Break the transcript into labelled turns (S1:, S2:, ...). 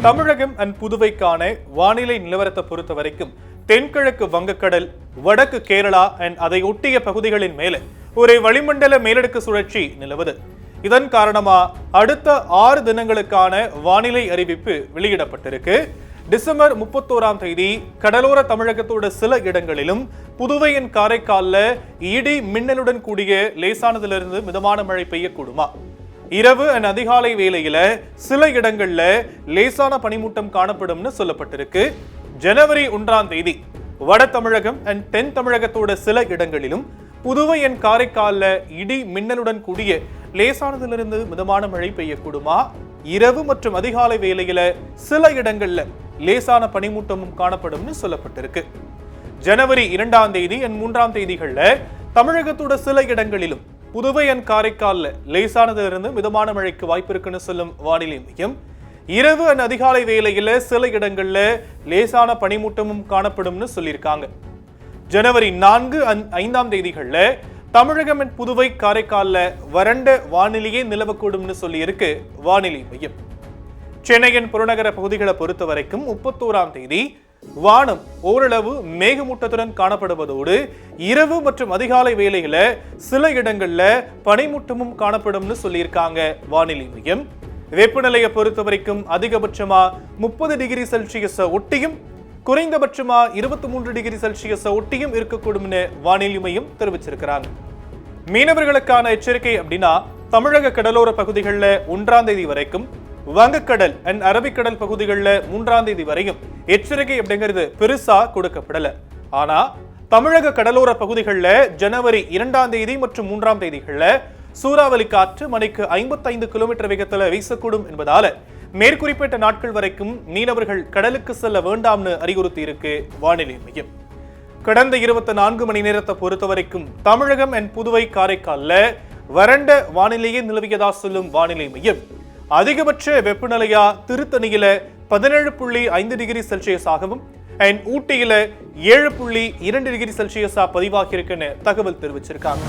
S1: தமிழகம் and புதுவைக்கான வானிலை நிலவரத்தை பொறுத்த வரைக்கும் தென்கிழக்கு வங்கக்கடல், வடக்கு கேரளா அண்ட் அதை ஒட்டிய பகுதிகளின் மேலே ஒரு வளிமண்டல மேலடுக்கு சுழற்சி நிலவுது. இதன் காரணமா அடுத்த 6 தினங்களுக்கான வானிலை அறிவிப்பு வெளியிடப்பட்டிருக்கு. டிசம்பர் 31ஆம் தேதி கடலோர தமிழகத்தோட சில இடங்களிலும் புதுவையின் காரைக்கால்ல இடி மின்னலுடன் கூடிய லேசானதிலிருந்து மிதமான மழை பெய்யக்கூடுமா, இரவு அண்ட் அதிகாலை வேளையில சில இடங்கள்ல லேசான பனிமூட்டம் காணப்படும்னு சொல்லப்பட்டிருக்கு. ஜனவரி 1ஆம் தேதி வட தமிழகம் அண்ட் தென் தமிழகத்தோட சில இடங்களிலும் புதுவை அண்ட் காரைக்கால்ல இடி மின்னலுடன் கூடிய லேசானதிலிருந்து மிதமான மழை பெய்யக்கூடுமா, இரவு மற்றும் அதிகாலை வேளையில சில இடங்கள்ல லேசான பனிமூட்டமும் காணப்படும்னு சொல்லப்பட்டிருக்கு. ஜனவரி 2ஆம் தேதி அண்ட் 3ஆம் தேதிகள்ல தமிழகத்தோட சில இடங்களிலும் புதுவை அண்ட் காரைக்கால்ல லேசானதிலிருந்து மிதமான மழைக்கு வாய்ப்பு இருக்குன்னு சொல்லும் வானிலை மையம், இரவு அண்ட் அதிகாலை வேளையில சில இடங்கள்ல லேசான பனிமூட்டமும் காணப்படும்னு சொல்லியிருக்காங்க. ஜனவரி 4 அண்ட் 5ஆம் தேதிகள்ல தமிழகம் அண்ட் புதுவை காரைக்கால்ல வறண்ட வானிலையே நிலவக்கூடும்னு சொல்லியிருக்கு வானிலை மையம். சென்னையின் புறநகர பகுதிகளை பொறுத்த வரைக்கும் 31ஆம் தேதி வானம் ஓரளவு மேகமூட்டத்துடன் காணப்படுவதோடு இரவு மற்றும் அதிகாலை வேளையில சில இடங்கள்ல பனிமூட்டமும் காணப்படும்னு சொல்லியிருக்காங்க வானிலை மையம். வெப்பநிலையை பொறுத்த வரைக்கும் அதிகபட்சமா 30 டிகிரி செல்சியஸ் ஒட்டியும் குறைந்தபட்சமா 23 டிகிரி செல்சியஸ் ஒட்டியும் இருக்கக்கூடும்னு வானிலை மையம் தெரிவிச்சிருக்கிறாங்க. மீனவர்களுக்கான எச்சரிக்கை அப்படின்னா தமிழக கடலோர பகுதிகளில் 1ஆம் தேதி வரைக்கும், வங்கக்கடல் அண்ட் அரபிக்கடல் பகுதிகளில் 3ஆம் தேதி வரையும் எச்சரிக்கை அப்படிங்கிறது பெருசா கொடுக்கப்படல. ஆனா தமிழக கடலோர பகுதிகளில் ஜனவரி 2ஆம் தேதி மற்றும் 3ஆம் தேதிகளில் சூறாவளி காற்று மணிக்கு 55 கிலோமீட்டர் வேகத்தில் வீசக்கூடும் என்பதால மேற்குறிப்பிட்ட நாட்கள் வரைக்கும் மீனவர்கள் கடலுக்கு செல்ல வேண்டாம்னு அறிவுறுத்தி இருக்கு வானிலை மையம். கடந்த 24 மணி நேரத்தை பொறுத்த வரைக்கும் தமிழகம் அண்ட் புதுவை காரைக்கால்ல வறண்ட வானிலையே நிலவியதா சொல்லும் வானிலை மையம், அதிகபட்ச வெப்பநிலையா திருத்தணியில 17.5 டிகிரி செல்சியஸ் ஆகவும் அண்ட் ஊட்டியில 7.2 டிகிரி செல்சியஸா பதிவாகி இருக்குன்னு தகவல் தெரிவிச்சிருக்காங்க.